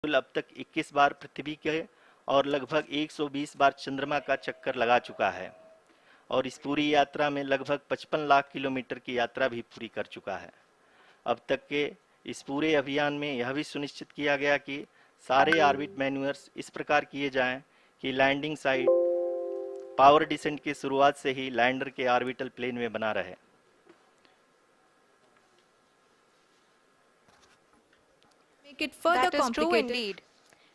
Module अब तक 21 बार पृथ्वी के और लगभग 120 बार चंद्रमा का चक्कर लगा चुका है और इस पूरी यात्रा में लगभग 55 लाख किलोमीटर की यात्रा भी पूरी कर चुका है। अब तक के इस पूरे अभियान में यह भी सुनिश्चित किया गया कि सारे ऑर्बिट मैन्यूअर्स इस प्रकार किए जाएं कि लैंडिंग साइट पावर डिसेंट की शुरुआत से ही लैंडर के ऑर्बिटल प्लेन में बना रहे। That is true indeed.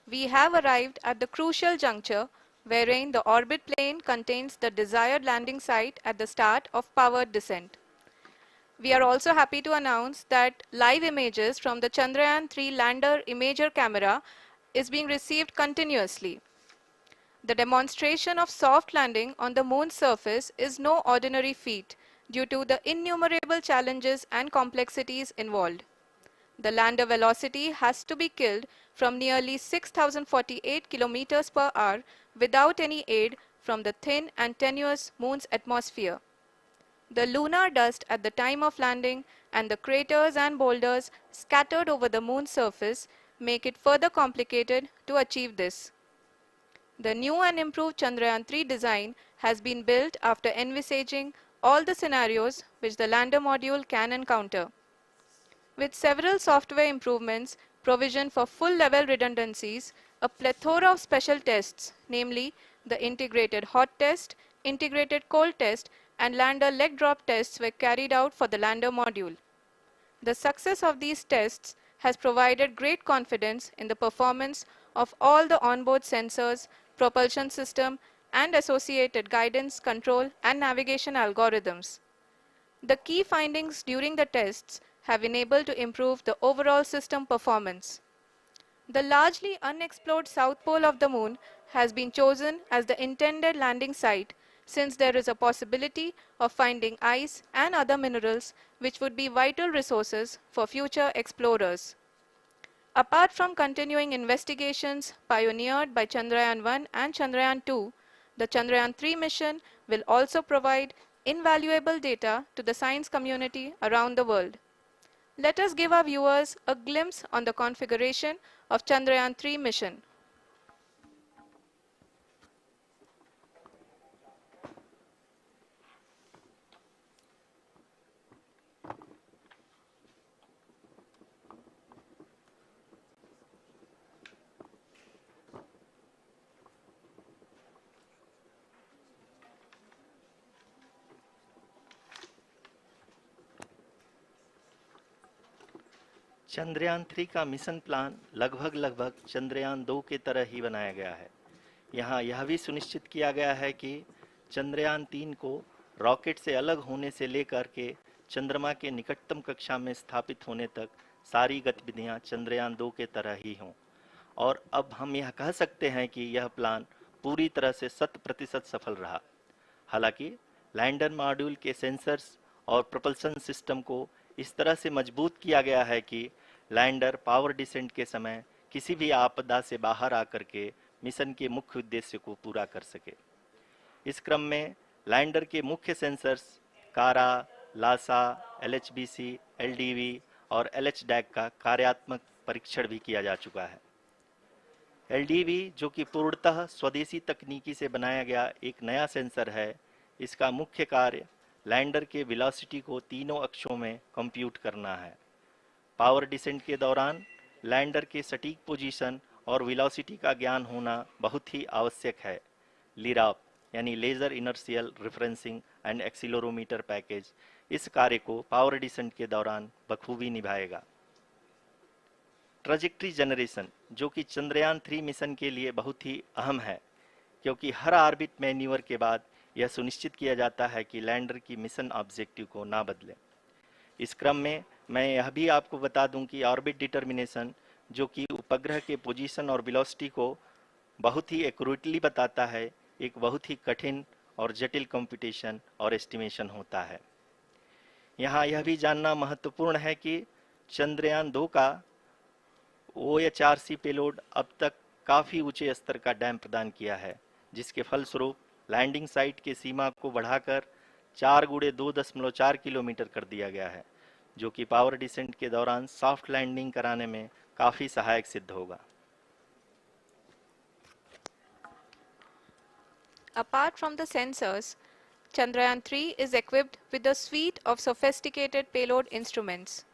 We have arrived at the crucial juncture wherein the orbit plane contains the desired landing site at the start of powered descent. We are also happy to announce that live images from the Chandrayaan3 lander imager camera is being received continuously. The demonstration of soft landing on the moon's surface is no ordinary feat due to the innumerable challenges and complexities involved. The lander velocity has to be killed from nearly 6,048 kilometers per hour without any aid from the thin and tenuous moon's atmosphere. The lunar dust at the time of landing and the craters and boulders scattered over the moon's surface make it further complicated to achieve this. The new and improved Chandrayaan3 design has been built after envisaging all the scenarios which the lander module can encounter. With several software improvements, provision for full-level redundancies, a plethora of special tests, namely the integrated hot test, integrated cold test, and lander leg drop tests were carried out for the lander module. The success of these tests has provided great confidence in the performance of all the onboard sensors, propulsion system, and associated guidance, control, and navigation algorithms. The key findings during the tests have enabled to improve the overall system performance. The largely unexplored south pole of the moon has been chosen as the intended landing site since there is a possibility of finding ice and other minerals which would be vital resources for future explorers. Apart from continuing investigations pioneered by Chandrayaan3 and Chandrayaan2, the Chandrayaan3 mission will also provide invaluable data to the science community around the world. Let us give our viewers a glimpse on the configuration of Chandrayaan3 mission. Chandrayaan 3 का mission plan लगभग चंद्रयान 2 की तरह ही बनाया गया है। यहाँ यह भी सुनिश्चित किया गया है कि चंद्रयान 3 को रॉकेट से अलग होने से लेकर के चंद्रमा के निकटतम कक्षा में स्थापित होने तक सारी गतिविधियाँ चंद्रयान 2 के तरह ही हों। और अब हम यह कह सकते हैं कि यह प्लान पूरी तरह से 100% सफल रहा। हालांकि लैंडर मॉड्यूल के सेंसर्स और प्रोपल्शन सिस्टम को इस तरह से मजबूत किया गया है कि लैंडर पावर डिसेंट के समय किसी भी आपदा से बाहर आकर के मिशन के मुख्य उद्देश्य को पूरा कर सके। इस क्रम में लैंडर के मुख्य सेंसर्स कारा, लासा, LHBC, LDV और LHDAC का कार्यात्मक परीक्षण भी किया जा चुका है। LDV जो कि पूर्णतः स्वदेशी तकनीकी से बनाया गया एक नया सेंसर है, इसका मुख्य कार्य लैंडर के वेलोसिटी को तीनों अक्षों में कंप्यूट करना है। पावर डिसेंट के दौरान लैंडर के सटीक पोजीशन और वेलोसिटी का ज्ञान होना बहुत ही आवश्यक है। लिराप यानी laser inertial referencing and accelerometer package इस कार्य को पावर डिसेंट के दौरान बखूबी निभाएगा। ट्रैजेक्टरी जनरेशन जो कि चंद्रयान 3 मिशन के लिए बहुत ही अहम है, क्योंकि हर ऑर्बिट मैन्यूवर के बाद यह सुनिश्चित किया जाता है कि लैंडर की मिशन ऑब्जेक्टिव को ना बदले। इस क्रम में मैं यह भी आपको बता दूं कि ऑर्बिट डिटर्मिनेशन जो कि उपग्रह के पोजीशन और वेलोसिटी को बहुत ही एक्यूरेटली बताता है, एक बहुत ही कठिन और जटिल कंप्यूटेशन और एस्टिमेशन होता है। यहाँ यह भी जानना महत्वपूर्ण है कि चंद्रयान 2 का OHRC पेलोड अब तक काफ़ी ऊंचे स्तर का डैम प्रदान किया है, जिसके फलस्वरूप लैंडिंग साइट के सीमा को बढ़ाकर 4 × 2.4 किलोमीटर कर दिया गया है, जो कि पावर डिसेंट के दौरान सॉफ्ट लैंडिंग कराने में काफ़ी सहायक सिद्ध होगा। Apart from the sensors, Chandrayaan3 is equipped with a suite of sophisticated payload instruments.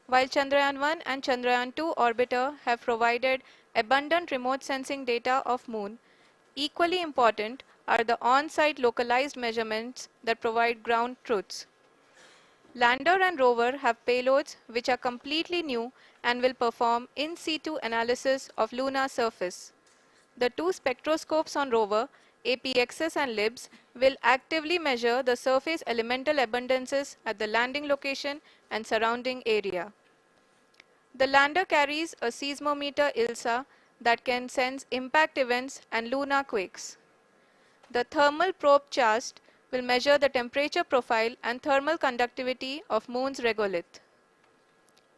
While Chandrayaan1 and Chandrayaan2 orbiter have provided abundant remote sensing data of Moon, equally important are the on-site localized measurements that provide ground truths. Lander and rover have payloads which are completely new and will perform in situ analysis of lunar surface. The two spectroscopes on rover, APXS and LIBS, will actively measure the surface elemental abundances at the landing location and surrounding area. The lander carries a seismometer ILSA that can sense impact events and lunar quakes. The thermal probe CHAST will measure the temperature profile and thermal conductivity of Moon's regolith.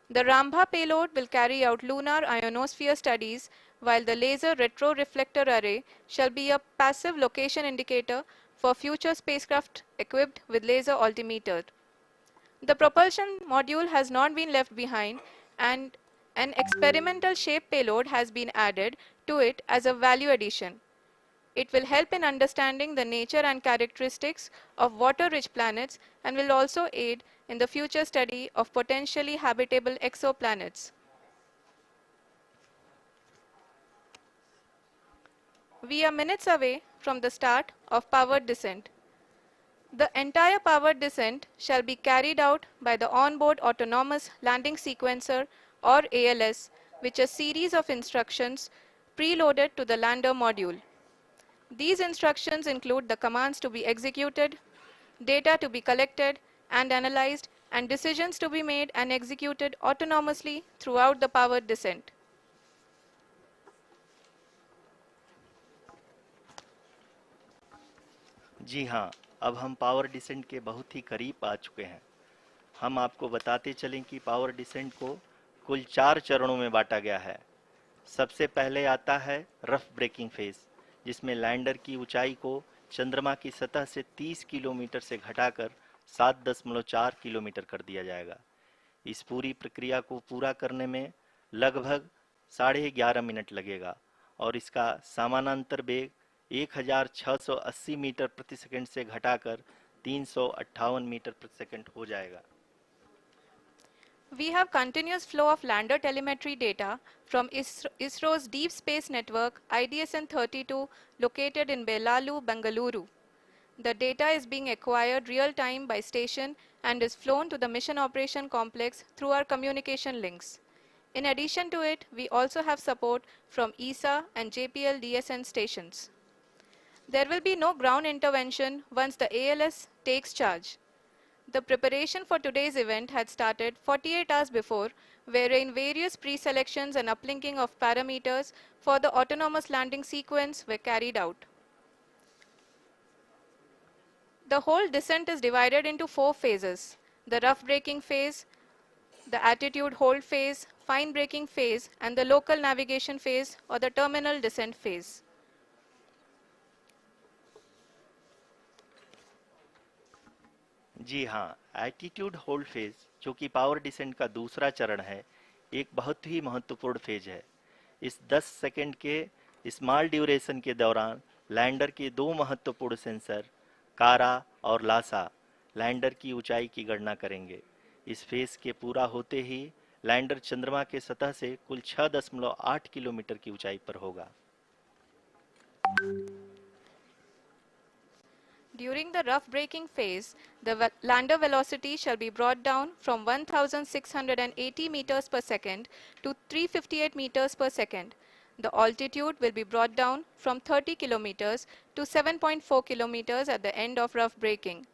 The Rambha payload will carry out lunar ionosphere studies, while the laser retroreflector array shall be a passive location indicator for future spacecraft equipped with laser altimeter. The propulsion module has not been left behind, and an experimental shape payload has been added to it as a value addition. It will help in understanding the nature and characteristics of water-rich planets and will also aid in the future study of potentially habitable exoplanets. We are minutes away from the start of powered descent. The entire powered descent shall be carried out by the onboard autonomous landing sequencer or ALS, which is a series of instructions preloaded to the lander module. These instructions include the commands to be executed, data to be collected and analyzed, and decisions to be made and executed autonomously throughout the powered descent. जी हाँ, अब हम power descent के बहुत ही करीब आ चुके हैं। हम आपको बताते चलें कि पावर डिसेंट को कुल 4 चरणों में बांटा गया है। सबसे पहले आता है रफ ब्रेकिंग फेज, जिसमें लैंडर की ऊंचाई को चंद्रमा की सतह से 30 किलोमीटर से घटाकर 7.4 किलोमीटर कर दिया जाएगा। इस पूरी प्रक्रिया को पूरा करने में लगभग 11.5 मिनट लगेगा और इसका समानांतर वेग 1680 मीटर प्रति सेकंड से घटाकर 358 मीटर प्रति सेकंड हो जाएगा। We have continuous flow of lander telemetry data from ISRO's Deep Space Network IDSN-32 located in Belalu, Bengaluru. The data is being acquired real-time by station and is flown to the Mission Operation Complex through our communication links. In addition to it, we also have support from ESA and JPL DSN stations. There will be no ground intervention once the ALS takes charge. The preparation for today's event had started 48 hours before, wherein various pre-selections and uplinking of parameters for the autonomous landing sequence were carried out. The whole descent is divided into 4 phases: the rough braking phase, the attitude hold phase, fine braking phase, and the local navigation phase or the terminal descent phase. जी हाँ, attitude hold phase, जो कि power descent का दूसरा चरण है, एक बहुत ही महत्वपूर्ण फेज है। इस 10 सेकंड के स्मॉल ड्यूरेशन के दौरान लैंडर के 2 महत्वपूर्ण सेंसर कारा और लासा लैंडर की ऊंचाई की गणना करेंगे। इस फेज के पूरा होते ही लैंडर चंद्रमा के सतह से कुल 6.8 किलोमीटर की ऊंचाई पर होगा। During the rough braking phase, the lander velocity shall be brought down from 1680 meters per second to 358 meters per second. The altitude will be brought down from 30 kilometers to 7.4 kilometers at the end of rough braking.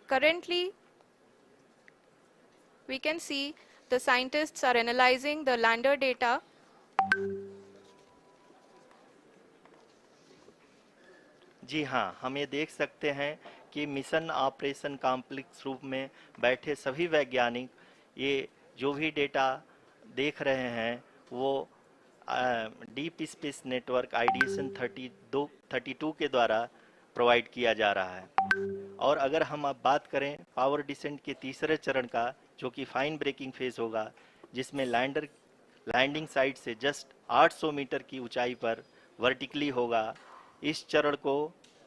Currently, we can see the scientists are analyzing the lander data. जी हाँ, हम ये देख सकते हैं कि mission operation complex रूप में बैठे सभी वैज्ञानिक ये जो भी डेटा देख रहे हैं वो डीप स्पेस नेटवर्क IDSN 32 के द्वारा प्रोवाइड किया जा रहा है। और अगर हम अब बात करें पावर डिसेंट के तीसरे चरण का, जो कि फाइन ब्रेकिंग फेज होगा, जिसमें लैंडर लैंडिंग साइट से जस्ट 800 मीटर की ऊंचाई पर वर्टिकली होगा, इस चरण को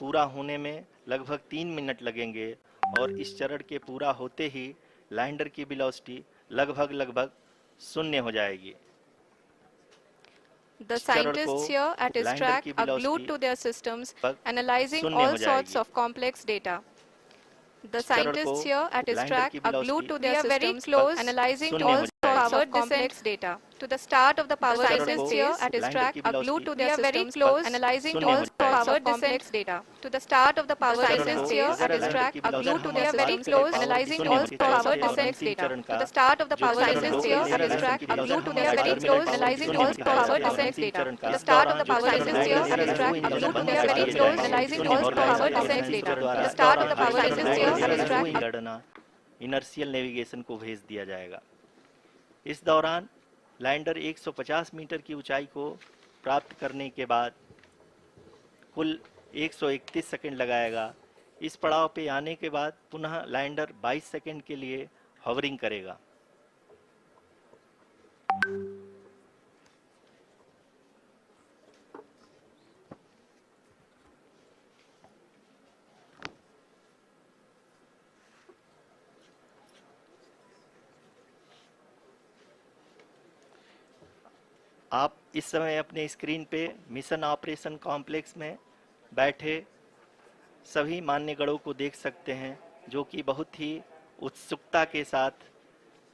पूरा होने में लगभग 3 मिनट लगेंगे और इस चरण के पूरा होते ही लैंडर की वेलोसिटी लगभग शून्य हो जाएगी। The इस चरण को scientists here at लैंडर की ISRO are glued velocity to their systems, लगभग analyzing शून्य all हो sorts जाएगी। of complex data. The इस चरण को scientists here at lander ISRO की are glued velocity to their systems, लगभग analyzing शून्य all हो sorts जाएगी। of complex data. To the start of the इस power चरण descent को here at लैंडर ISRO की are glued to velocity their systems, analyzing शून्य all हो sorts जाएगी। of complex data. To the start of the power इस चरण descent को here अगर at लैंडर ISRO की are glued to velocity their हम systems, बात करें analyzing शून्य all होती sorts है of और complex अंतिम data. चरण To का the start of the जो power चरण descent होगा here तीसरा at लैंडर ISRO की are glued to their velocity systems, analyzing all sorts of और complex अंतिम data. चरण To का the start of दौरान the जो power चरण descent होगा here at ISRO are engine glued to बंद their कर दिए systems, जाएंगे analyzing और all लैंडर power और descent अंतिम data. चरण To द्वारा the start of the power high descent here at ISRO चरण गणना इनर्शियल नेविगेशन को भेज दिया जाएगा। इस दौरान लैंडर 150 मीटर की ऊंचाई को प्राप्त करने के बाद कुल 131 सेकंड लगाएगा। इस पड़ाव पे आने के बाद पुनः लैंडर 22 सेकंड के लिए हॉवरिंग करेगा। आप इस समय अपने स्क्रीन पे मिशन ऑपरेशन कॉम्प्लेक्स में बैठे सभी मान्यगणों को देख सकते हैं, जो कि बहुत ही उत्सुकता के साथ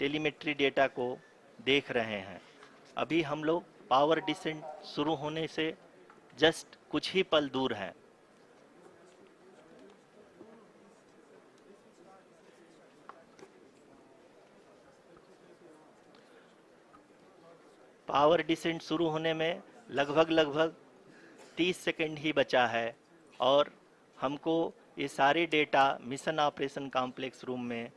टेलीमेट्री डेटा को देख रहे हैं। अभी हम लोग पावर डिसेंट शुरू होने से जस्ट कुछ ही पल दूर हैं। पावर डिसेंट शुरू होने में लगभग 30 सेकंड ही बचा है और हमको ये सारे data mission operation complex room में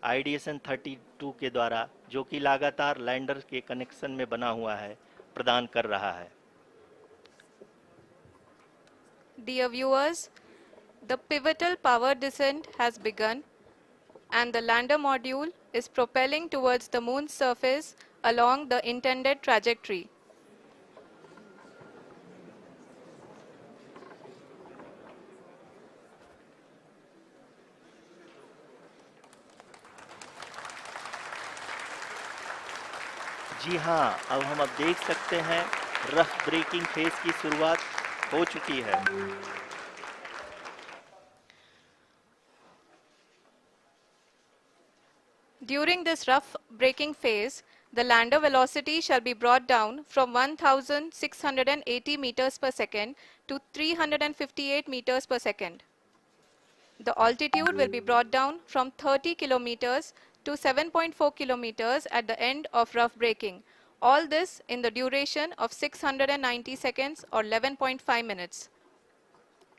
आईडीएसएन 32 के द्वारा, जो कि लगातार लैंडर के कनेक्शन में बना हुआ है, प्रदान कर रहा है। Dear viewers, the pivotal power descent has begun and the lander module is propelling towards the moon's surface along the intended trajectory. जी हाँ, अब देख सकते हैं रफ ब्रेकिंग फेज की शुरुआत हो चुकी है। During this rough braking phase, the lander velocity shall be brought down from 1680 meters per second to 358 meters per second. The altitude will be brought down from 30 kilometers to 7.4 kilometers at the end of rough braking. All this in the duration of 690 seconds or 11.5 minutes.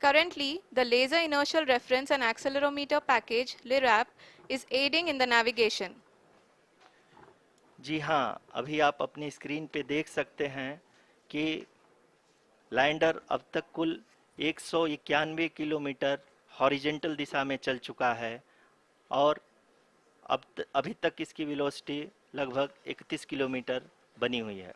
Currently, the Laser Inertial Reference and Accelerometer package (LIRAP) is aiding in the navigation. जी हाँ, अभी आप अपनी screen पे देख सकते हैं कि lander अब तक कुल 191 किलोमीटर हॉरिजेंटल दिशा में चल चुका है और अभी तक इसकी वेलोसिटी लगभग 31 किलोमीटर बनी हुई है।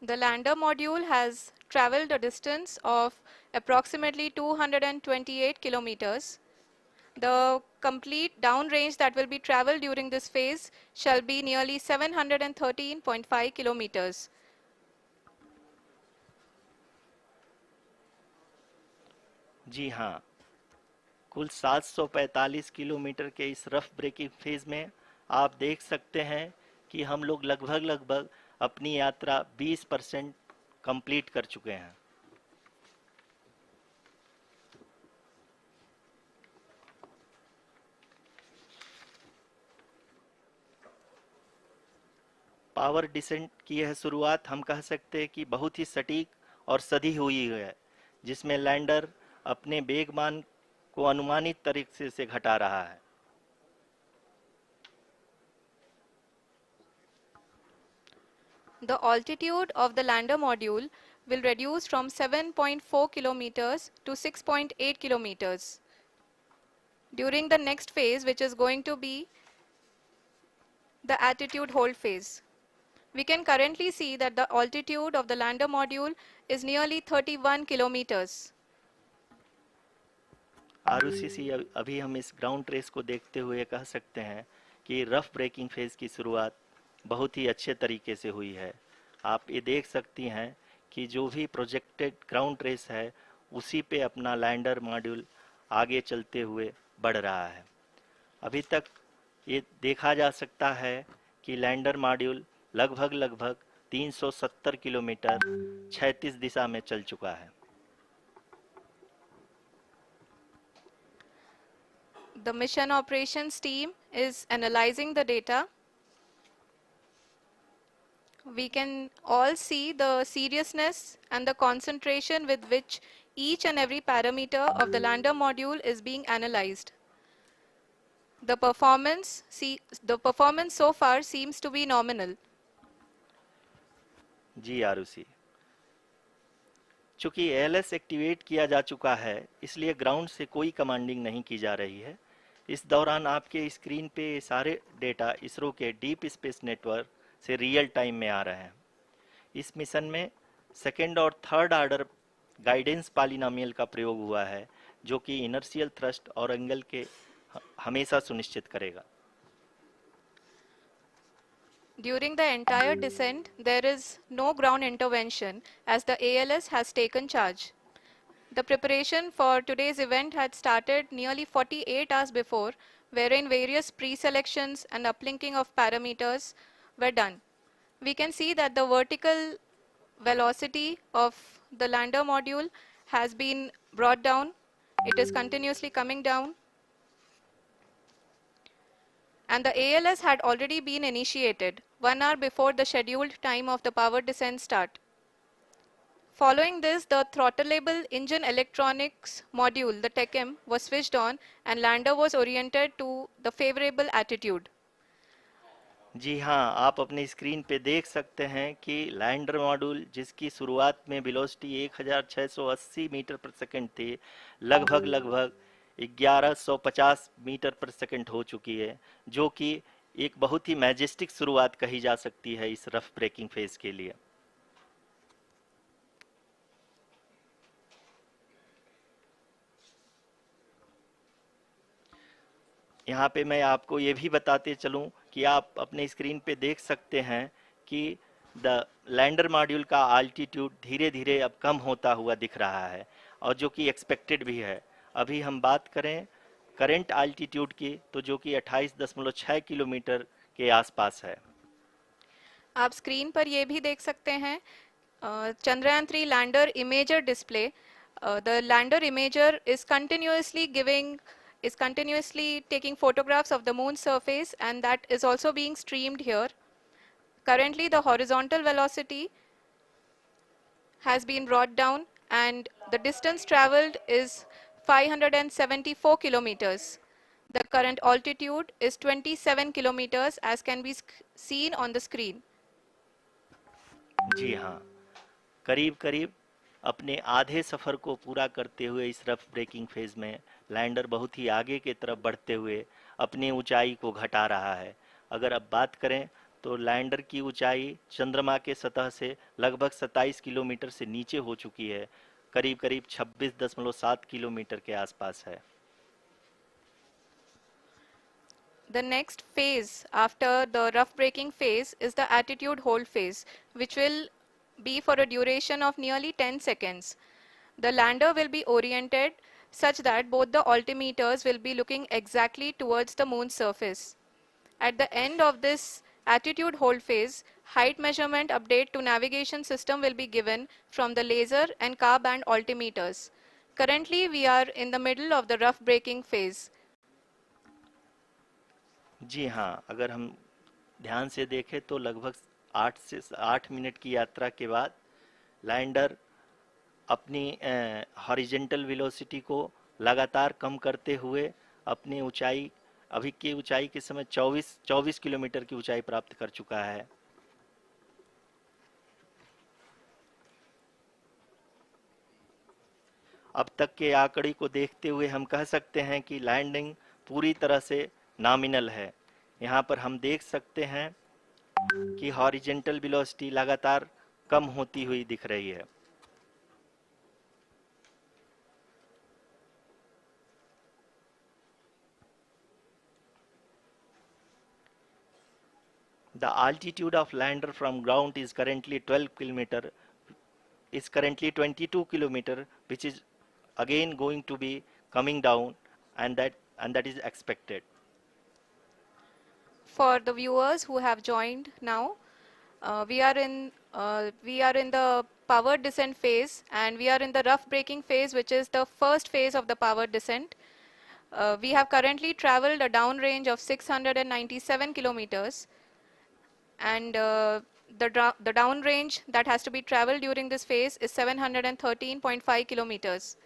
The lander module has traveled a distance of approximately 228 kilometers. The complete downrange that will be traveled during this phase shall be nearly 713.5 kilometers. जी हाँ, कुल 745 किलोमीटर के इस रफ ब्रेकिंग फेज में आप देख सकते हैं कि हम लोग लगभग अपनी यात्रा 20% कंप्लीट कर चुके हैं। पावर डिसेंट की यह शुरुआत हम कह सकते हैं कि बहुत ही सटीक और सधी हुई है, जिसमें लैंडर अपने वेगमान को अनुमानित तरीके से घटा रहा है। The altitude of the lander module will reduce from 7.4 kilometers to 6.8 kilometers during the next phase, which is going to be the attitude hold phase. We can currently see that the altitude of the lander module is nearly 31 kilometers. Arushi, अभी हम इस ground trace को देखते हुए कह सकते हैं कि रफ ब्रेकिंग फेज की शुरुआत बहुत ही अच्छे तरीके से हुई है। आप ये देख सकती हैं कि जो भी प्रोजेक्टेड ग्राउंड ट्रेस है उसी पे अपना लैंडर मॉड्यूल आगे चलते हुए बढ़ रहा है। अभी तक ये देखा जा सकता है कि लैंडर मॉड्यूल लगभग 370 किलोमीटर क्षैतिज दिशा में चल चुका है। The mission operations team is analyzing the data. We can all see the seriousness and the concentration with which each and every parameter of the lander module is being analyzed. The performance so far seems to be nominal. जी आरुषि, चूंकि ALS activate किया जा चुका है इसलिए ground से कोई commanding नहीं की जा रही है। इस दौरान आपके स्क्रीन पे सारे डेटा इसरो के डीप स्पेस नेटवर्क से रियल टाइम में आ रहे हैं। इस मिशन में सेकेंड और थर्ड ऑर्डर गाइडेंस पॉलिनोमियल का प्रयोग हुआ है जो कि इनर्शियल थ्रस्ट और एंगल के हमेशा सुनिश्चित करेगा। During the entire descent, there is no ground intervention as the ALS has taken charge. The preparation for today's event had started nearly 48 hours before, wherein various pre-selections and uplinking of parameters were done. We can see that the vertical velocity of the lander module has been brought down. It is continuously coming down. And the ALS had already been initiated 1 hour before the scheduled time of the power descent start. Following this, the throttleable engine electronics module, the TECM, was switched on and lander was oriented to the favorable attitude. जी हाँ, आप अपनी screen पे देख सकते हैं कि lander module जिसकी शुरुआत में वेलोसिटी 1680 मीटर पर सेकंड थी, लगभग 1150 मीटर पर सेकंड हो चुकी है, जो कि एक बहुत ही मैजेस्टिक शुरुआत कही जा सकती है इस रफ ब्रेकिंग फेज के लिए। यहाँ पे मैं आपको ये भी बताते चलूँ कि आप अपने स्क्रीन पे देख सकते हैं कि द लैंडर मॉड्यूल का आल्टीट्यूड धीरे धीरे अब कम होता हुआ दिख रहा है और जो कि एक्सपेक्टेड भी है। अभी हम बात करें करंट आल्टीट्यूड की तो जो कि 28.6 किलोमीटर के आसपास है। आप स्क्रीन पर ये भी देख सकते हैं Chandrayaan 3 lander imager display. The lander imager is continuously taking photographs of the moon's surface, and that is also being streamed here. Currently, the horizontal velocity has been brought down and the distance traveled is 574 kilometers. The current altitude is 27 kilometers as can be seen on the screen. जी हाँ, करीब अपने आधे सफ़र को पूरा करते हुए इस rough breaking phase में लैंडर बहुत ही आगे की तरफ बढ़ते हुए अपनी ऊंचाई को घटा रहा है। अगर अब बात करें तो लैंडर की ऊंचाई चंद्रमा के सतह से लगभग 27 किलोमीटर से नीचे हो चुकी है, करीब 26.7 किलोमीटर के आसपास है। The next phase after the rough braking phase is the attitude hold phase, which will be for a duration of nearly 10 seconds. The lander will be oriented such that both the altimeters will be looking exactly towards the moon's surface. At the end of this attitude hold phase, height measurement update to navigation system will be given from the laser and car band altimeters. Currently, we are in the middle of the rough braking phase. जी हाँ, अगर हम ध्यान से देखें तो लगभग 8 minute की यात्रा के बाद लैंडर अपनी हॉरिजेंटल वेलोसिटी को लगातार कम करते हुए अपनी ऊंचाई अभी की ऊंचाई के समय 24 किलोमीटर की ऊंचाई प्राप्त कर चुका है। अब तक के आंकड़े को देखते हुए हम कह सकते हैं कि लैंडिंग पूरी तरह से नॉमिनल है। यहाँ पर हम देख सकते हैं कि हॉरिजेंटल वेलोसिटी लगातार कम होती हुई दिख रही है। The altitude of lander from ground is currently 22 kilometer, which is again going to be coming down, and that is expected. For the viewers who have joined now, we are in the powered descent phase, and we are in the rough braking phase, which is the first phase of the powered descent. We have currently traveled a downrange of 697 kilometers, and the downrange that has to be traveled during this phase is 713.5 kilometers.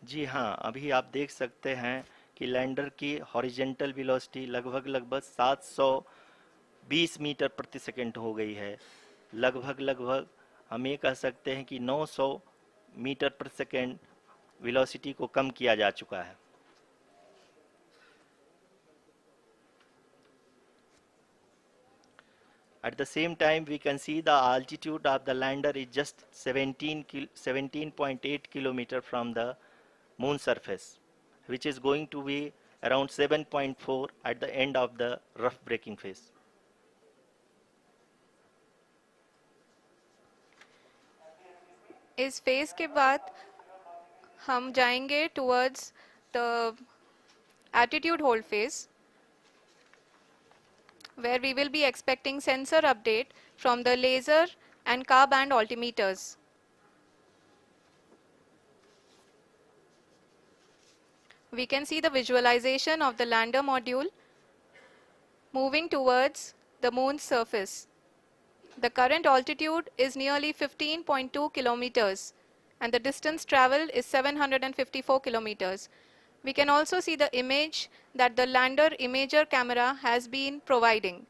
जी हाँ, अभी आप देख सकते हैं कि lander की horizontal velocity लगभग 720 metre प्रति सेकंड हो गई है। लगभग हम ये कह सकते हैं कि 900 मीटर प्रति सेकंड वेलोसिटी को कम किया जा चुका है। At the same time, we can see the altitude of the lander is just 17.8 kilometer from the moon surface, which is going to be around 7.4 at the end of the rough braking phase. इस phase के बाद हम जाएंगे towards the attitude hold phase, where we will be expecting sensor update from the laser and car band altimeters. We can see the visualization of the lander module moving towards the moon's surface. The current altitude is nearly 15.2 kilometers, and the distance traveled is 754 kilometers. We can also see the image that the lander imager camera has been providing.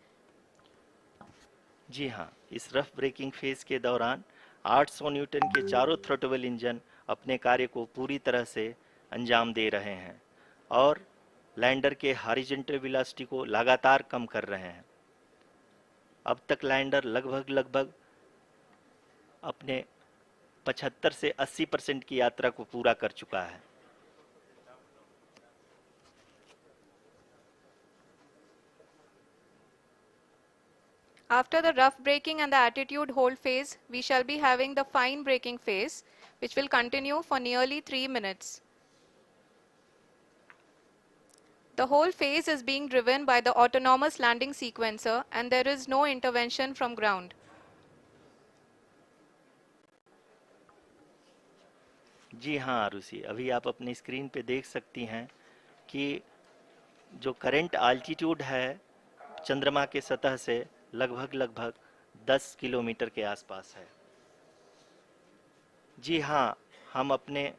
जी हाँ, इस rough breaking phase के दौरान 800 Newton के चारों throttle engine अपने कार्य को पूरी तरह से अंजाम दे रहे हैं और लैंडर के हॉरिजॉन्टल वेलोसिटी को लगातार कम कर रहे हैं। अब तक लैंडर लगभग अपने 75 से 80% की यात्रा को पूरा कर चुका है। After the rough braking and the attitude hold phase, we shall be having the fine braking phase, which will continue for nearly 3 minutes. The whole phase is being driven by the autonomous landing sequencer, and there is no intervention from ground. जी हाँ आरुषि, अभी आप अपनी screen पे देख सकती हैं कि जो करंट आल्टीट्यूड है चंद्रमा के सतह से लगभग 10 किलोमीटर के आसपास है। जी हाँ, हम अपने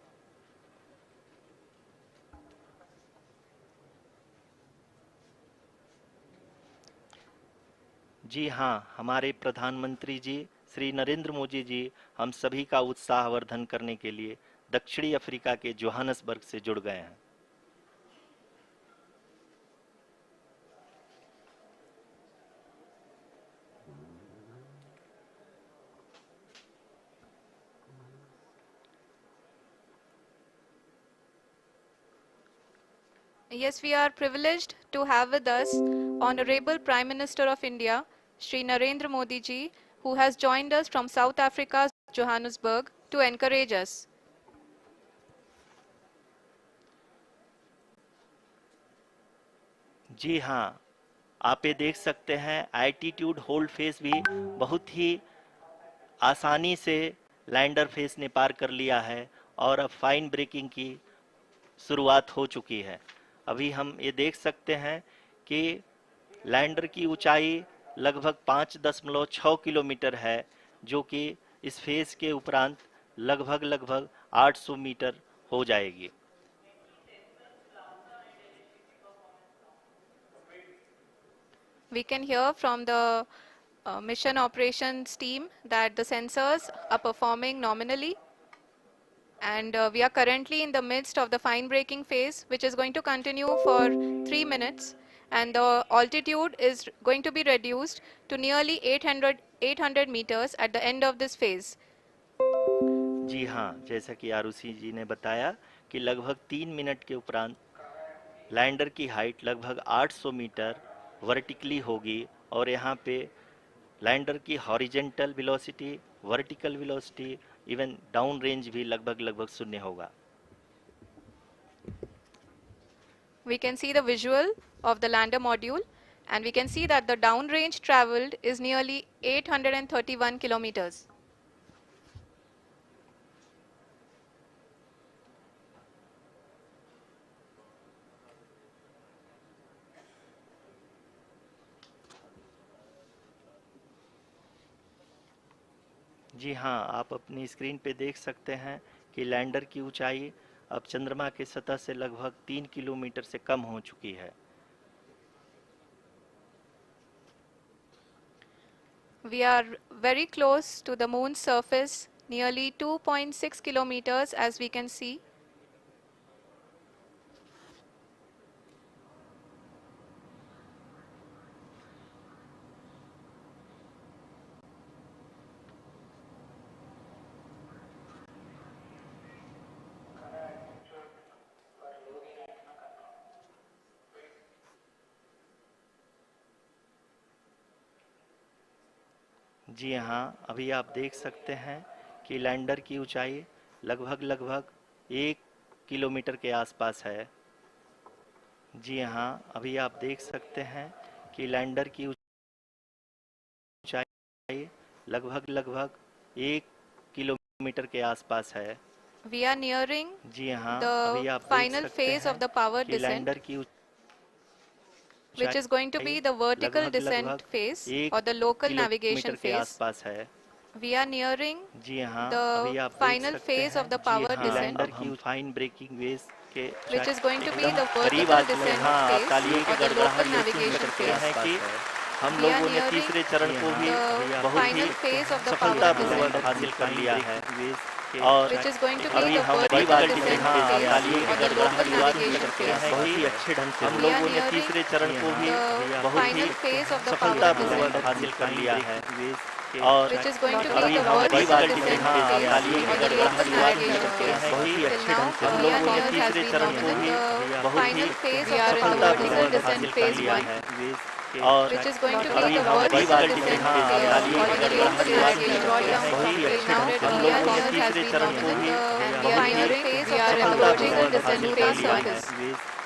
जी हाँ, हमारे प्रधानमंत्री जी श्री नरेंद्र मोदी जी हम सभी का उत्साहवर्धन करने के लिए दक्षिणी अफ्रीका के जोहानसबर्ग से जुड़ गए हैं। Yes, we are privileged to have with us Honorable Prime Minister of India, Shri Narendra Modi ji, who has joined us from South Africa's Johannesburg to encourage us. जी हाँ, आप ये देख सकते हैं एल्टीट्यूड होल्ड फेस भी बहुत ही आसानी से लैंडर फेस ने पार कर लिया है और अब फाइन ब्रेकिंग की शुरुआत हो चुकी है। अभी हम ये देख सकते हैं कि लैंडर की ऊंचाई लगभग 5.6 किलोमीटर है, जो कि इस फेज के उपरांत लगभग 800 मीटर हो जाएगी। We can hear from the mission operations team that the sensors are performing nominally, And we are currently in the midst of the fine braking phase, which is going to continue for 3 minutes, and the altitude is going to be reduced to nearly 800 meters at the end of this phase. जी हाँ, जैसा कि आरुषि जी ने बताया कि लगभग 3 minute के उपरांत lander की हाइट लगभग 800 मीटर वर्टिकली होगी और यहाँ पे लैंडर की horizontal velocity, vertical velocity, even down range भी लगभग शून्य होगा। We can see the visual of the lander module, and we can see that the downrange traveled is nearly 831 kilometers. जी हाँ, आप अपनी स्क्रीन पे देख सकते हैं कि लैंडर की ऊंचाई अब चंद्रमा के सतह से लगभग 3 किलोमीटर से कम हो चुकी है। We are very close to the moon's surface, nearly 2.6 kilometers, as we can see. जी हाँ, अभी आप देख सकते हैं कि लैंडर की ऊंचाई लगभग 1 किलोमीटर के आसपास है। जी हाँ, अभी आप देख सकते हैं कि लैंडर की ऊंचाई लगभग 1 किलोमीटर के आसपास है। We are nearing जी हाँ, the अभी आप देख final सकते phase हैं of the power कि descent, लैंडर की which is going to be the vertical descent लगभग phase 1 or the local kilometre navigation के phase. आसपास है। We are nearing जी हाँ, the अभी आप देख final सकते phase हैं of the जी power हाँ, descent, लैंडर की फाइन ब्रेकिंग वेव के which is going to be एकदम the करीब vertical आ चुके descent हैं। हाँ, आप phase तालियों की or the गड़गड़ाहट local से सुन navigation सकते phase. हैं कि हम We are लोगों ने nearing तीसरे चरण को भी the बहुत ही final phase of the power सफलतापूर्वक descent, हासिल कर लिया है और which is going to be अभी the हम vertical वर्टिकल descent descent हाँ, phase तालियों की or the गड़गड़ाहट local से सुन navigation सकते phase. हैं बहुत ही अच्छे ढंग से हम We are लोगों ने nearing तीसरे चरण को भी the बहुत ही final phase of the power सफलतापूर्वक descent, हासिल कर लिया है और which is going to be अभी the हम vertical वर्टिकल descent descent हाँ, phase तालियों की or the local गड़गड़ाहट navigation से phase. बहुत ही Till अच्छे now, ढंग से हम Korean लोगों ने news has तीसरे been चरण on को भी the बहुत ही final phase we of are the in the vertical vertical descent हासिल कर phase लिया 1, है और which is going to be अभी the हम vertical वर्टिकल descent descent हाँ, phase तालियों or की the गड़गड़ाहट local से navigation बहुत phase. ही Till अच्छे now, ढंग से हम Korean लोगों ने news has तीसरे been चरण on को भी the बहुत final he phase of the vertical सफलतापूर्वक descent हासिल कर phase लिया 1, है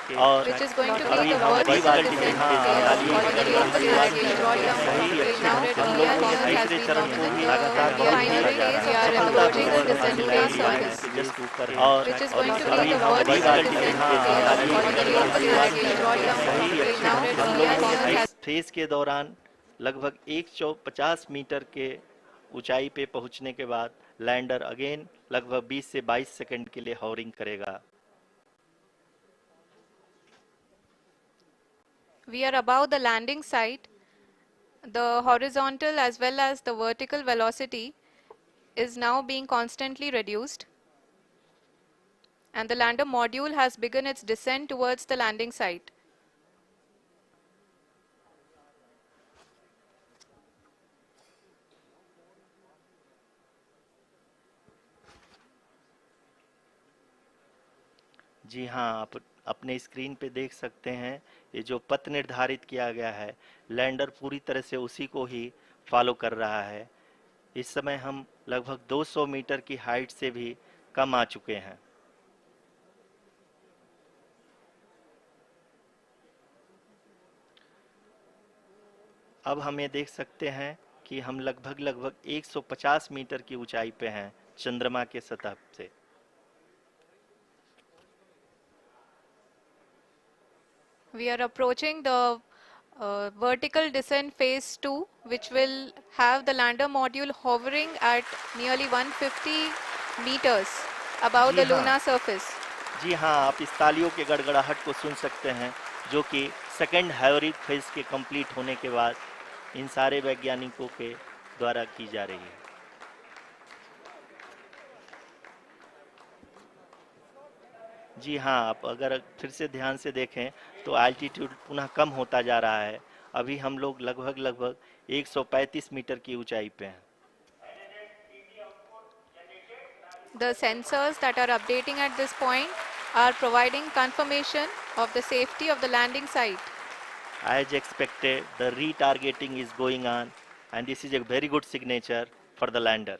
और which is going to be अभी the हम vertical वर्टिकल descent descent हाँ, phase तालियों or की the गड़गड़ाहट local से navigation phase. बहुत ही Till अच्छे now, ढंग से हम Korean लोगों ने news has तीसरे been चरण on को भी the लगातार बहुत ही final phase. We are in the vertical सफलतापूर्वक descent हासिल कर phase लिया 1, है जस्ट ऊपर और which is going to अभी be the हम vertical वर्टिकल descent descent हाँ, phase तालियों or की the गड़गड़ाहट local से navigation बहुत ही phase. अच्छे Till now, ढंग से हम Korean लोगों news ने has इस फेज के दौरान लगभग 150 मीटर के ऊंचाई पे पहुंचने के बाद लैंडर अगेन लगभग 20 से 22 सेकंड के लिए हॉवरिंग करेगा। We are above the landing site. The horizontal as well as the vertical velocity is now being constantly reduced, and the lander module has begun its descent towards the landing site. जी हाँ, आप अपने screen पे देख सकते हैं ये जो पथ निर्धारित किया गया है लैंडर पूरी तरह से उसी को ही फॉलो कर रहा है। इस समय हम लगभग 200 मीटर की हाइट से भी कम आ चुके हैं। अब हम ये देख सकते हैं कि हम लगभग 150 मीटर की ऊंचाई पे हैं चंद्रमा के सतह से। We are approaching the vertical descent phase 2, which will have the lander module hovering at nearly 150 meters above ji the हाँ, lunar surface. जी हाँ, आप इस तालियों के गड़गड़ाहट को सुन सकते हैं जो कि सेकंड हाइब्रिड फेज के कंप्लीट होने के बाद इन सारे वैज्ञानिकों के द्वारा की जा रही है। जी हाँ, आप अगर फिर से ध्यान से देखें तो एल्टीट्यूड पुनः कम होता जा रहा है। अभी हम लोग लगभग लगभग 135 मीटर की ऊंचाई पे हैं। The sensors that are updating at this point are providing confirmation of the safety of the landing site. As expected, the retargeting is going on and this is a very good signature for the lander.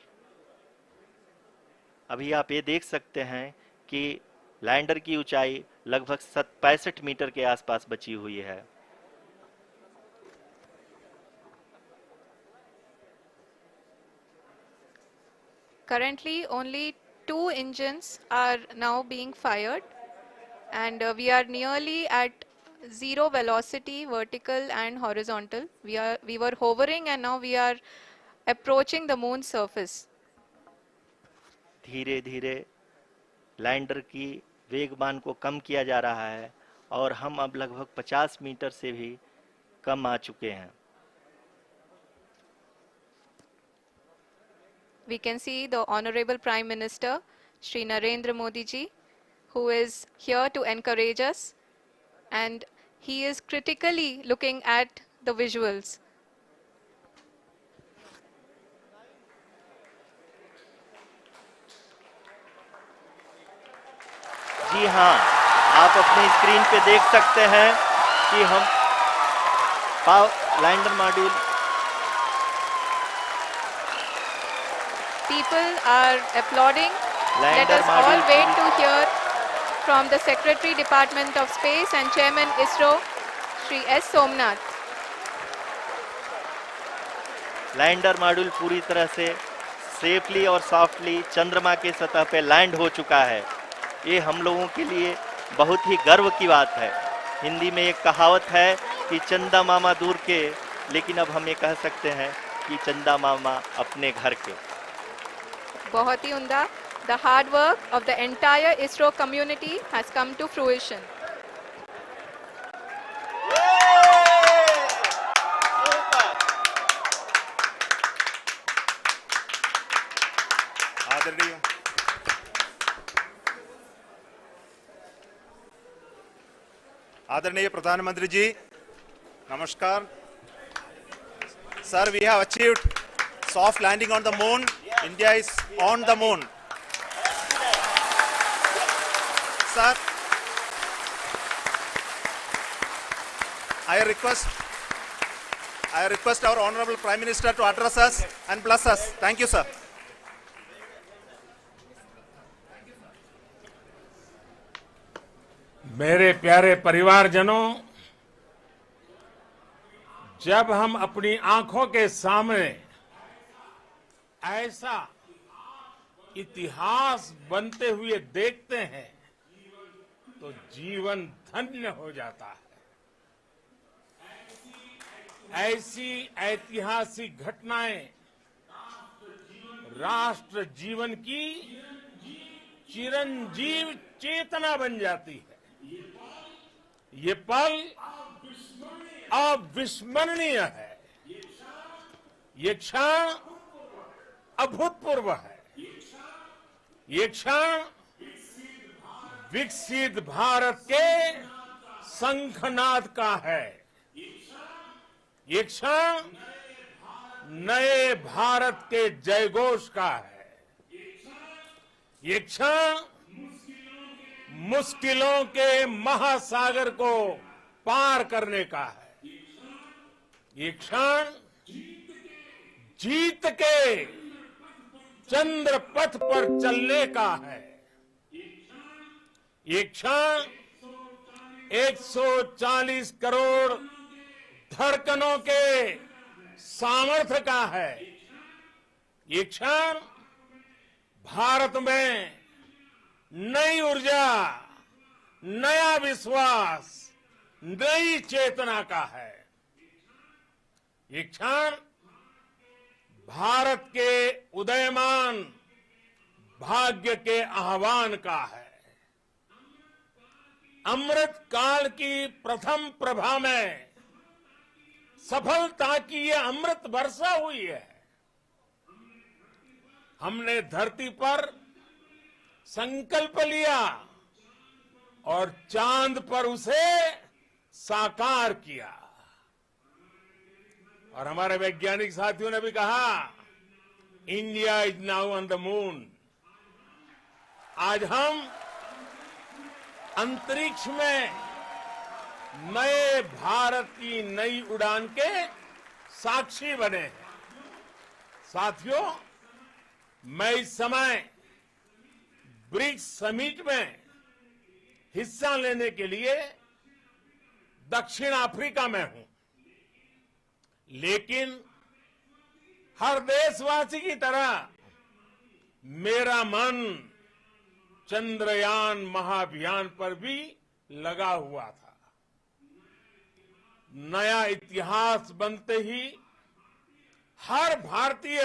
अभी आप ये देख सकते हैं कि lander की ऊंचाई लगभग 65 मीटर के आसपास बची हुई है। Currently, only 2 engines are now being fired, and we are nearly at zero velocity, vertical and horizontal. We were hovering, and now we are approaching the moon's surface. धीरे धीरे लैंडर की वेगमान को कम किया जा रहा है और हम अब लगभग 50 मीटर से भी कम आ चुके हैं। We can see the Honorable Prime Minister, Shri Narendra Modi ji, who is here to encourage us, and he is critically looking at the visuals. जी हाँ, आप अपने स्क्रीन पे देख सकते हैं कि हम lander module People are applauding. Let lander us all module wait to hear from the Secretary Department of Space and Chairman ISRO, Shri S. Somnath. Lander module पूरी तरह से सेफली और सॉफ्टली चंद्रमा के सतह पे लैंड हो चुका है। ये हम लोगों के लिए बहुत ही गर्व की बात है। हिंदी में एक कहावत है कि चंदा मामा दूर के, लेकिन अब हम ये कह सकते हैं कि चंदा मामा अपने घर के। बहुत ही उम्दा. The hard work of the entire ISRO community has come to fruition. आदरणीय प्रधानमंत्री जी, नमस्कार. Sir, we have achieved soft landing on the moon. India is on the moon. Sir, I request our Honorable Prime Minister to address us and bless us. Thank you, sir. मेरे प्यारे परिवारजनों, जब हम अपनी आंखों के सामने ऐसा इतिहास बनते हुए देखते हैं तो जीवन धन्य हो जाता है। ऐसी ऐतिहासिक घटनाएं राष्ट्र जीवन की चिरंजीव चेतना बन जाती है। ये पल अविस्मरणीय है। ये क्षण अभूतपूर्व है। ये क्षण विकसित भारत के शंखनाद का है। ये क्षण नए भारत के जयघोष का है। ये क्षण मुश्किलों के महासागर को पार करने का है। ये क्षण जीत के चंद्र पथ पर चलने का है। ये क्षण 140 करोड़ धड़कनों के सामर्थ्य का है। ये क्षण भारत में नई ऊर्जा, नया विश्वास, नई चेतना का है। ये क्षण भारत के उदयमान भाग्य के आह्वान का है। अमृत काल की प्रथम प्रभा में सफलता की ये अमृत वर्षा हुई है। हमने धरती पर संकल्प लिया और चांद पर उसे साकार किया। और हमारे वैज्ञानिक साथियों ने भी कहा, India is now on the moon. आज हम अंतरिक्ष में नए भारत की नई उड़ान के साक्षी बने हैं। साथियों, मैं इस समय ब्रिक्स समिट में हिस्सा लेने के लिए दक्षिण अफ्रीका में हूं, लेकिन हर देशवासी की तरह मेरा मन चंद्रयान महाअभियान पर भी लगा हुआ था। नया इतिहास बनते ही हर भारतीय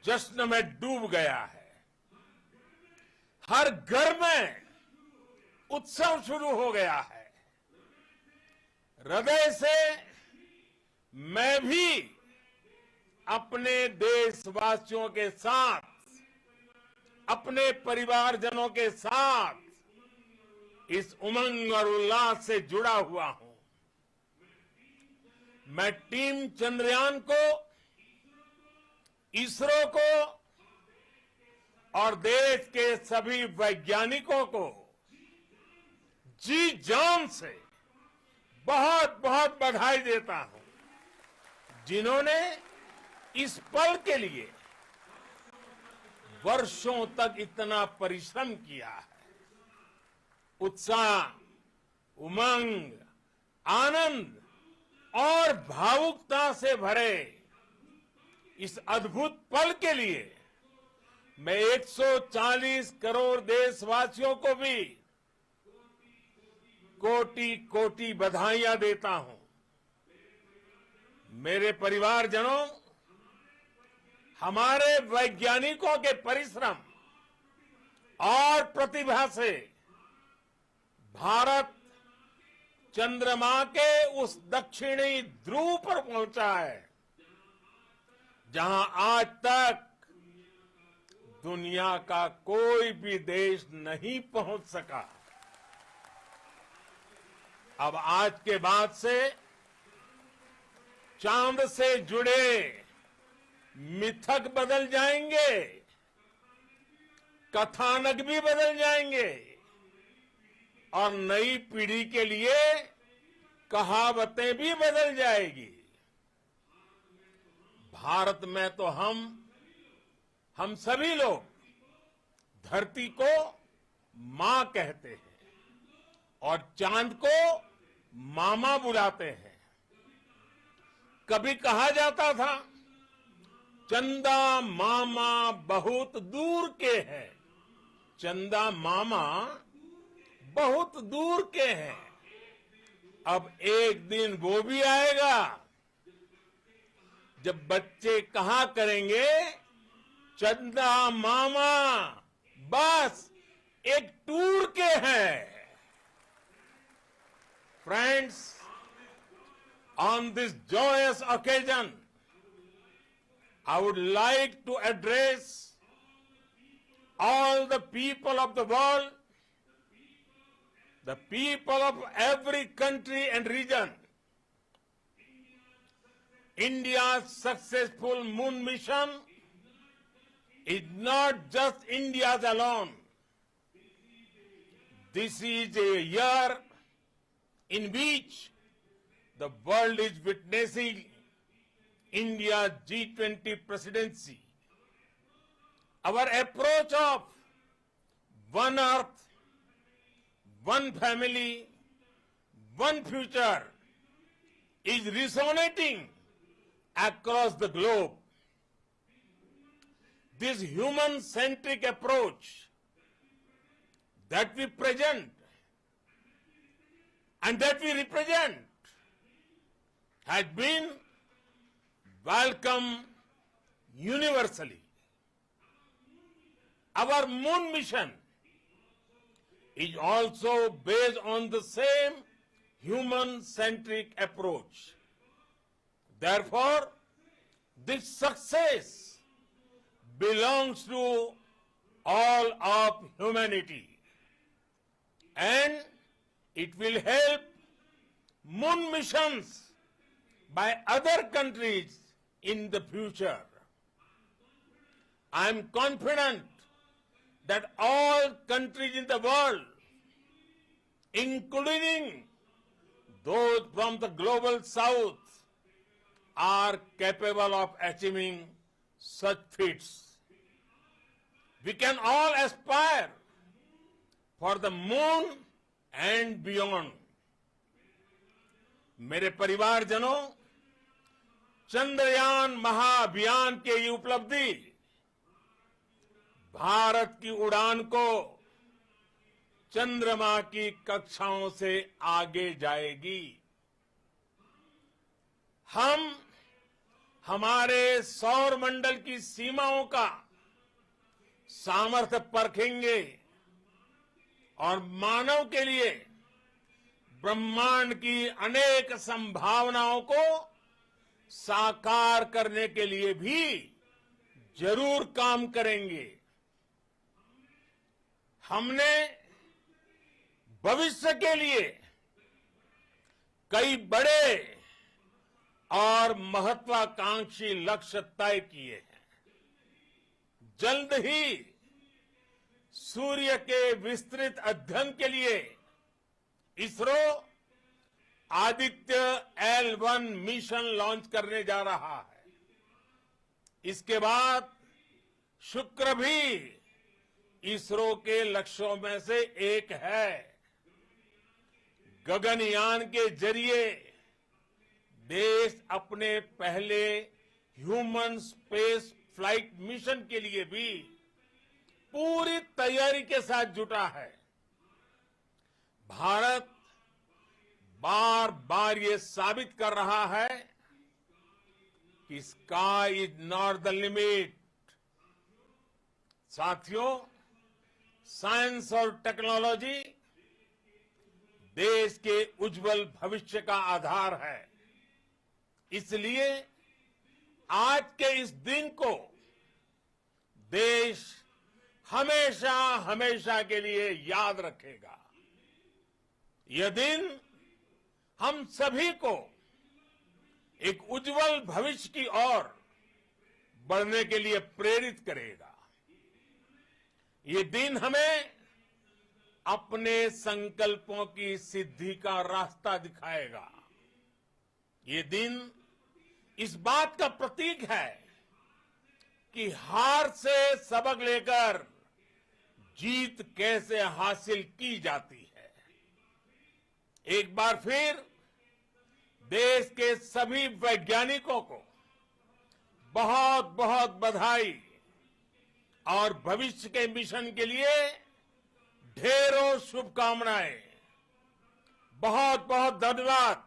जश्न में डूब गया है। हर घर में उत्सव शुरू हो गया है। हृदय से मैं भी अपने देशवासियों के साथ, अपने परिवारजनों के साथ इस उमंग और उल्लास से जुड़ा हुआ हूं। मैं टीम चंद्रयान को, इसरो को और देश के सभी वैज्ञानिकों को जी जान से बहुत बहुत बधाई देता हूं, जिन्होंने इस पल के लिए वर्षों तक इतना परिश्रम किया है। उत्साह, उमंग, आनंद और भावुकता से भरे इस अद्भुत पल के लिए मैं 140 करोड़ देशवासियों को भी कोटि कोटि बधाइयां देता हूं। मेरे परिवारजनों, हमारे वैज्ञानिकों के परिश्रम और प्रतिभा से भारत चंद्रमा के उस दक्षिणी ध्रुव पर पहुंचा है, जहां आज तक दुनिया का कोई भी देश नहीं पहुंच सका। अब आज के बाद से चांद से जुड़े मिथक बदल जाएंगे, कथानक भी बदल जाएंगे और नई पीढ़ी के लिए कहावतें भी बदल जाएगी। भारत में तो हम सभी लोग धरती को मां कहते हैं और चांद को मामा बुलाते हैं। कभी कहा जाता था, चंदा मामा बहुत दूर के हैं। चंदा मामा बहुत दूर के हैं। अब एक दिन वो भी आएगा जब बच्चे कहा करेंगे, चंदा मामा बस एक टूर के हैं। Friends, on this joyous occasion, I would like to address all the people of the world, the people of every country and region. India's successful moon mission is not just India's alone. This is a year in which the world is witnessing India's G20 presidency. Our approach of one earth, one family, one future is resonating across the globe. This human-centric approach that we present and that we represent has been welcomed universally. Our moon mission is also based on the same human-centric approach. Therefore, this success belongs to all of humanity. and it will help moon missions by other countries in the future. I am confident that all countries in the world, including those from the global south, are capable of achieving such feats. We can all aspire for the moon and beyond. मेरे परिवारजनों, चंद्रयान महाअभियान के ये उपलब्धि भारत की उड़ान को चंद्रमा की कक्षाओं से आगे जाएगी। हम हमारे सौर मंडल की सीमाओं का सामर्थ्य परखेंगे और मानव के लिए ब्रह्मांड की अनेक संभावनाओं को साकार करने के लिए भी जरूर काम करेंगे। हमने भविष्य के लिए कई बड़े और महत्वाकांक्षी लक्ष्य तय किए हैं। जल्द ही सूर्य के विस्तृत अध्ययन के लिए ISRO Aditya L1 mission launch करने जा रहा है। इसके बाद शुक्र भी इसरो के लक्ष्यों में से एक है। गगनयान के जरिए देश अपने पहले ह्यूमन स्पेस फ्लाइट मिशन के लिए भी पूरी तैयारी के साथ जुटा है। भारत बार बार ये साबित कर रहा है कि sky is not the limit. साथियों, साइंस और टेक्नोलॉजी देश के उज्जवल भविष्य का आधार है। इसलिए आज के इस दिन को देश हमेशा हमेशा के लिए याद रखेगा। यह दिन हम सभी को एक उज्जवल भविष्य की ओर बढ़ने के लिए प्रेरित करेगा। ये दिन हमें अपने संकल्पों की सिद्धि का रास्ता दिखाएगा। ये दिन इस बात का प्रतीक है कि हार से सबक लेकर जीत कैसे हासिल की जाती है। एक बार फिर देश के सभी वैज्ञानिकों को बहुत बहुत बधाई और भविष्य के मिशन के लिए ढेरों शुभकामनाएं। बहुत बहुत धन्यवाद।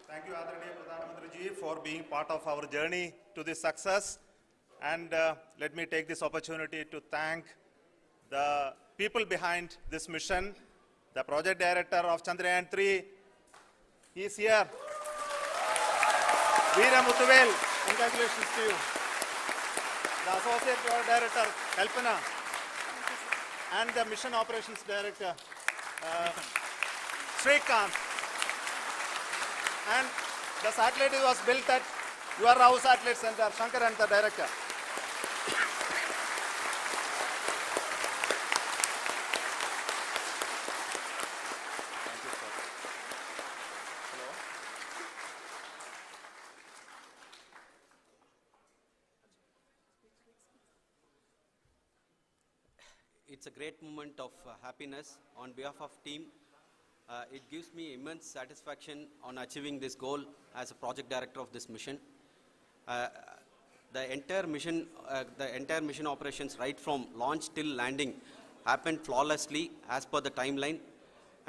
Thank you, Adharaniya Pradhan Mantri ji, for being part of our journey to this success. And let me take this opportunity to thank the people behind this mission. The project director of Chandrayaan3, he is here. Veera Muthuvel, congratulations to you. The associate project director, Kalpana, and the mission operations director, Srikanth. And the satellite was built at your house satellite center, Shankar and the director. Thank you, sir. Hello. It's a great moment of happiness on behalf of team. It gives me immense satisfaction on achieving this goal as a project director of this mission. The entire mission operations, right from launch till landing, happened flawlessly as per the timeline,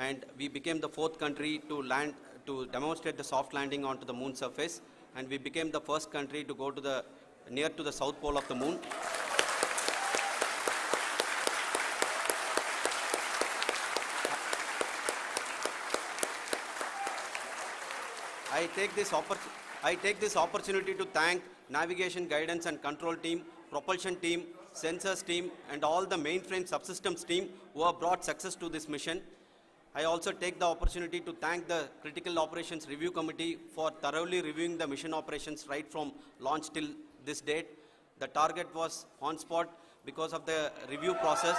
and we became the 4th country to land, to demonstrate the soft landing onto the moon surface, and we became the first country to go to the near to the south pole of the moon. I take this opportunity to thank navigation, guidance and control team, propulsion team, sensors team and all the mainframe subsystems team who have brought success to this mission. I also take the opportunity to thank the Critical Operations Review Committee for thoroughly reviewing the mission operations right from launch till this date. The target was on spot because of the review process.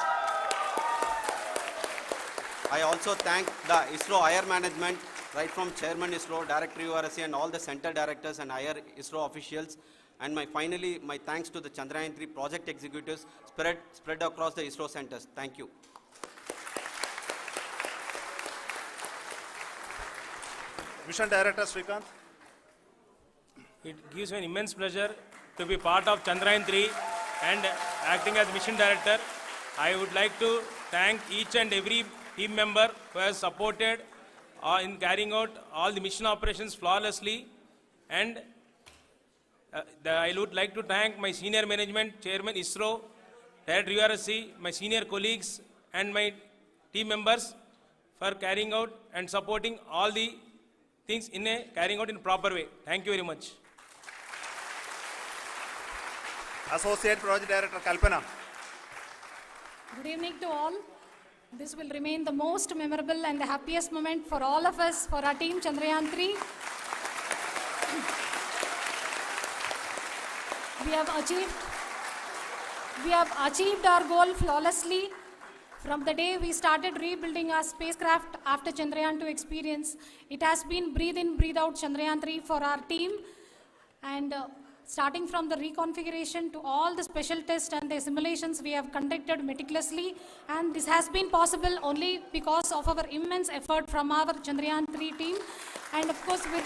I also thank the ISRO higher management, right from Chairman ISRO, Director URSC and all the center directors and higher ISRO officials. And finally, my thanks to the Chandrayaan3 project executives spread across the ISRO centers. Thank you. Mission Director Srikanth. It gives me an immense pleasure to be part of Chandrayaan3 and acting as mission director. I would like to thank each and every team member who has supported in carrying out all the mission operations flawlessly, and I would like to thank my senior management, Chairman ISRO, Director URSC, my senior colleagues and my team members for carrying out and supporting all the things carrying out in a proper way. Thank you very much. Associate Project Director Kalpana. Good evening to all. This will remain the most memorable and the happiest moment for all of us, for our team Chandrayaan3. We have achieved our goal flawlessly. From the day we started rebuilding our spacecraft after Chandrayaan2 experience, it has been breathe in, breathe out Chandrayaan3 for our team. And starting from the reconfiguration to all the special tests and the simulations we have conducted meticulously, and this has been possible only because of our immense effort from our Chandrayaan3 team, and of course with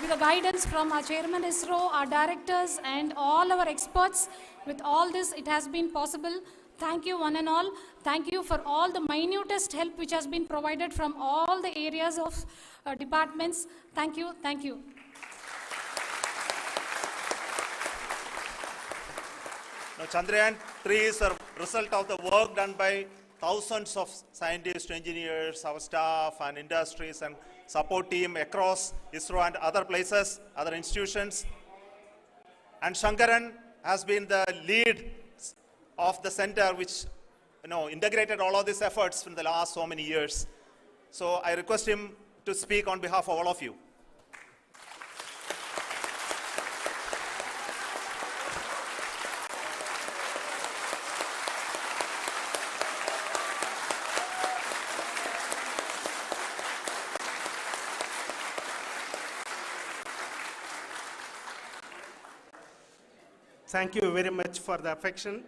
the guidance from our Chairman ISRO, our directors and all our experts. With all this, it has been possible. Thank you one and all. Thank you for all the minutest help which has been provided from all the areas of departments. Thank you. Thank you. Now, Chandrayaan3 is a result of the work done by thousands of scientists, engineers, our staff and industries and support team across ISRO and other places, other institutions. And Shankaran has been the lead of the center which integrated all of these efforts in the last so many years. So I request him to speak on behalf of all of you. Thank you very much for the affection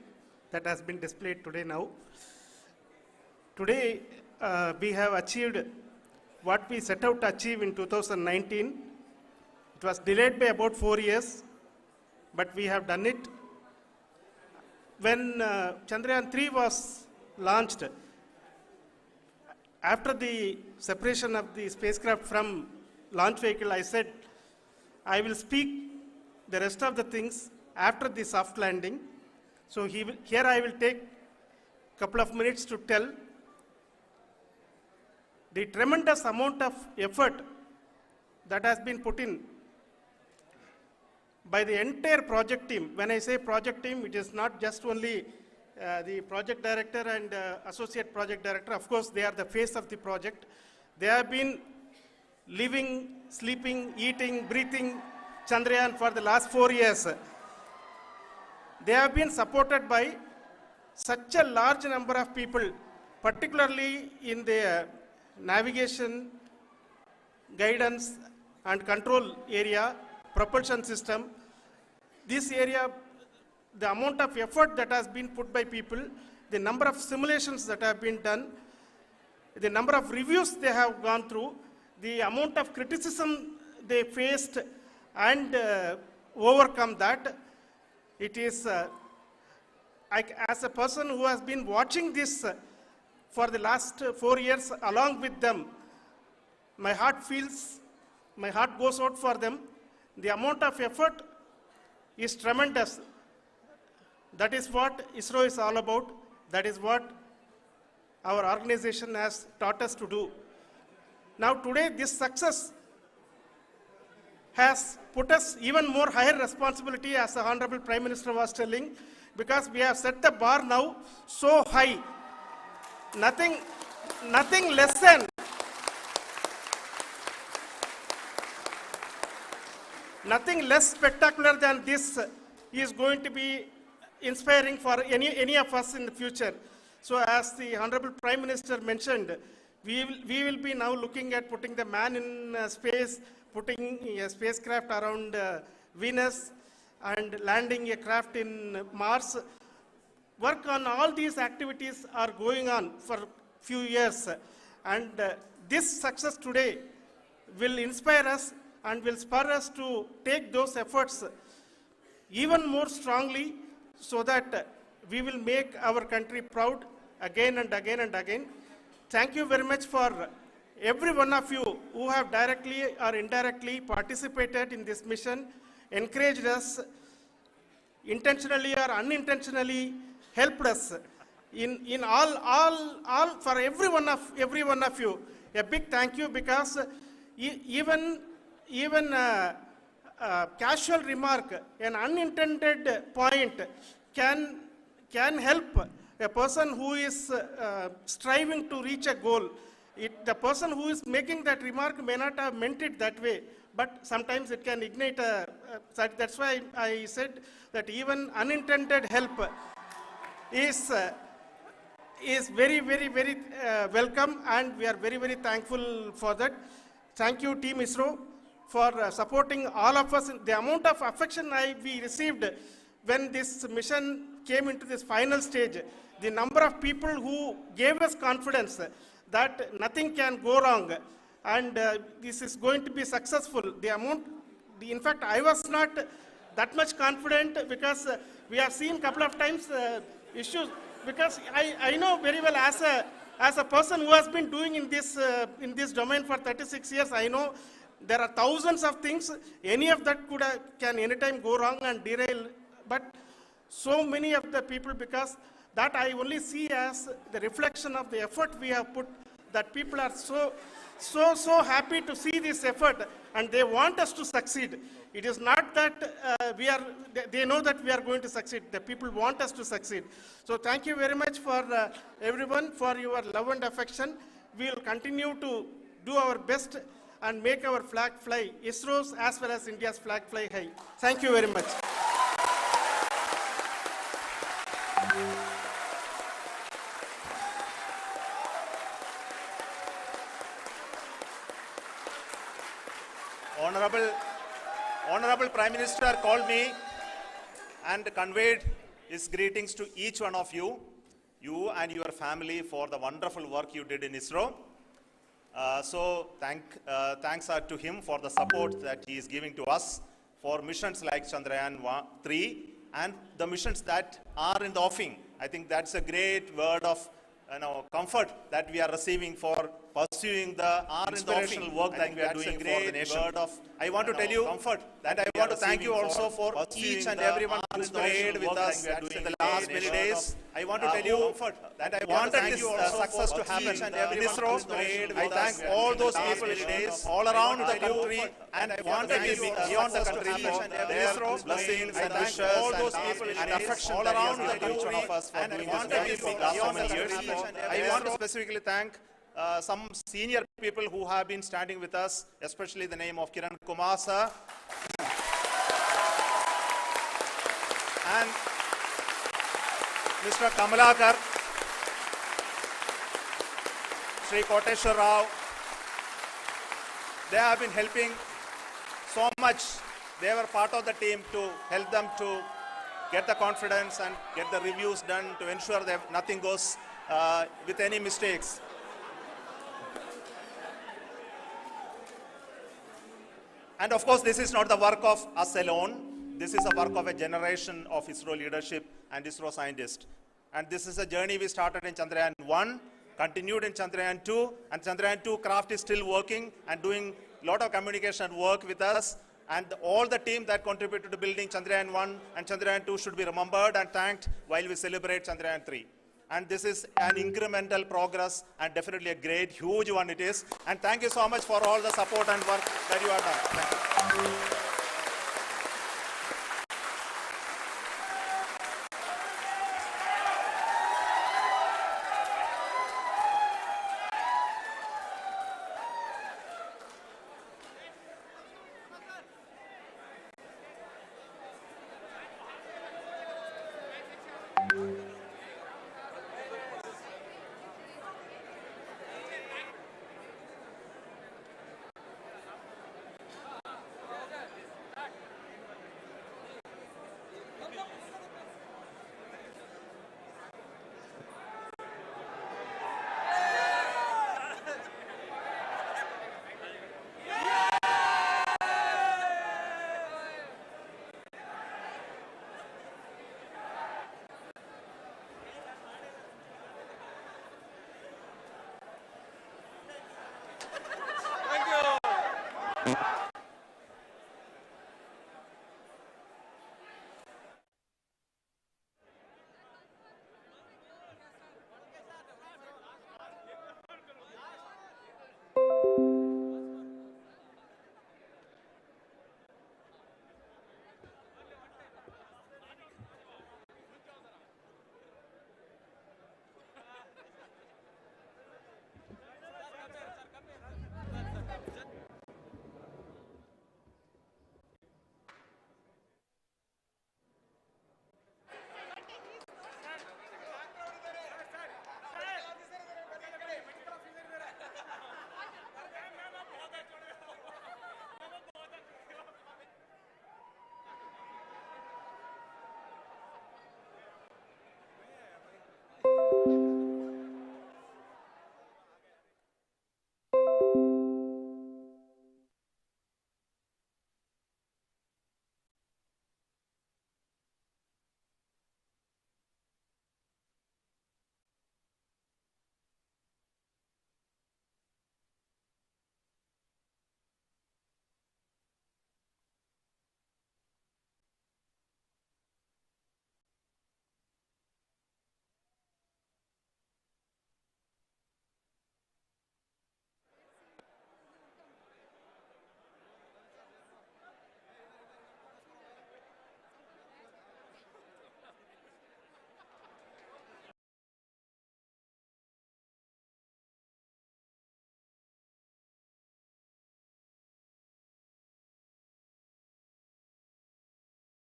that has been displayed today now. Today, we have achieved what we set out to achieve in 2019. It was delayed by about 4 years, but we have done it. When Chandrayaan3 was launched, after the separation of the spacecraft from launch vehicle, I said, I will speak the rest of the things after the soft landing. So here I will take a couple of minutes to tell the tremendous amount of effort that has been put in by the entire project team. When I say project team, it is not just only the project director and associate project director. Of course, they are the face of the project. They have been living, sleeping, eating, breathing Chandrayaan for the last 4 years. They have been supported by such a large number of people, particularly in the navigation, guidance and control area, propulsion system. This area, the amount of effort that has been put by people, the number of simulations that have been done, the number of reviews they have gone through, the amount of criticism they faced and overcome that, It is, as a person who has been watching this for the last 4 years along with them, my heart goes out for them. The amount of effort is tremendous. That is what ISRO is all about. That is what our organization has taught us to do. Now today, this success has put us even more higher responsibility, as the Honorable Prime Minister was telling, because we have set the bar now so high. Nothing less than nothing less spectacular than this is going to be inspiring for any of us in the future. So as the Honorable Prime Minister mentioned, we will be now looking at putting the man in space, putting a spacecraft around Venus, and landing a craft in Mars. Work on all these activities are going on for few years. And this success today will inspire us and will spur us to take those efforts even more strongly, so that we will make our country proud again and again and again. Thank you very much for every one of you who have directly or indirectly participated in this mission, encouraged us, intentionally or unintentionally helped us in all for every one of you. A big thank you, because even casual remark, an unintended point can help a person who is striving to reach a goal. The person who is making that remark may not have meant it that way, but sometimes it can ignite that's why I said that even unintended help is very, very, very welcome, and we are very, very thankful for that. Thank you, Team ISRO, for supporting all of us. The amount of affection we received when this mission came into this final stage, the number of people who gave us confidence that nothing can go wrong and this is going to be successful. In fact, I was not that much confident, because we have seen a couple of times issues, because I know very well, as a person who has been doing in this domain for 36 years, I know there are thousands of things. Any of that can anytime go wrong and derail. But so many of the people, because that I only see as the reflection of the effort we have put, that people are so happy to see this effort, and they want us to succeed. It is not that they know that we are going to succeed. The people want us to succeed. So thank you very much for everyone, for your love and affection. We will continue to do our best and make our flag fly, ISRO's as well as India's flag fly high. Thank you very much. Honorable Prime Minister called me and conveyed his greetings to each one of you and your family, for the wonderful work you did in ISRO. So thanks are to him for the support that he is giving to us for missions like Chandrayaan3 and the missions that are in the offing. I think that's a great word of comfort that we are receiving for pursuing the inspirational work that we are doing for the nation. I want to tell you that I want to thank you also for each and everyone who prayed with us in the last many days. I want to tell you that I wanted this success to happen in ISRO. I thank all those people all around the country, and I wanted this beyond the country for ISRO blessings and wishes all those people and affection all around the country, and I wanted this beyond the country. I want to specifically thank some senior people who have been standing with us, especially the name of Kiran Kumar sir and Mr. Kamalakar, Sri Koteshwar Rao. They have been helping so much. They were part of the team to help them to get the confidence and get the reviews done to ensure that nothing goes with any mistakes. And of course, this is not the work of us alone. this is a work of a generation of ISRO leadership and ISRO scientists. And this is a journey we started in Chandrayaan 1, continued in Chandrayaan 2, and Chandrayaan 2 craft is still working and doing a lot of communication work with us. And all the team that contributed to building Chandrayaan 1 and Chandrayaan 2 should be remembered and thanked while we celebrate Chandrayaan 3. And this is an incremental progress and definitely a great, huge one it is. And thank you so much for all the support and work that you have done. Thank you.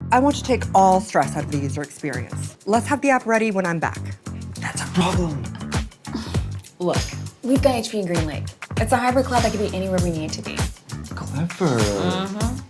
I want to take all stress out of the user experience. Let's have the app ready when I'm back. That's a problem. Look, we've got HP in Green Lake. It's a hybrid cloud that can be anywhere we need it to be. Clever.